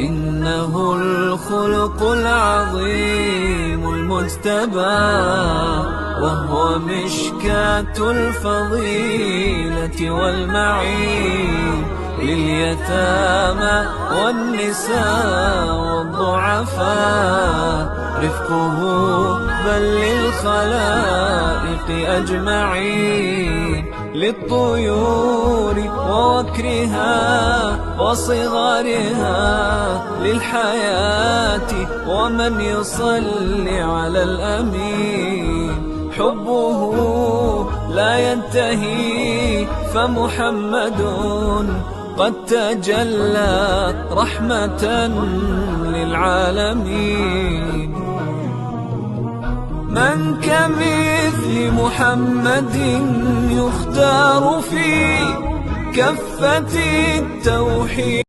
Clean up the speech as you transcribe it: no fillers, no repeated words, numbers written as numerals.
إنه الخلق العظيم المجتبى، وهو مشكاة الفضيلة والمعين لليتامى والنساء والضعفاء، رفقه بل للخلائق أجمعين، للطيور ووكرها وصغارها، للحياة ومن يصلي على الأمين. حبه لا ينتهي فمحمد قد تجلى رحمة للعالمين. من كمثل محمد يختار في كفة التوحيد.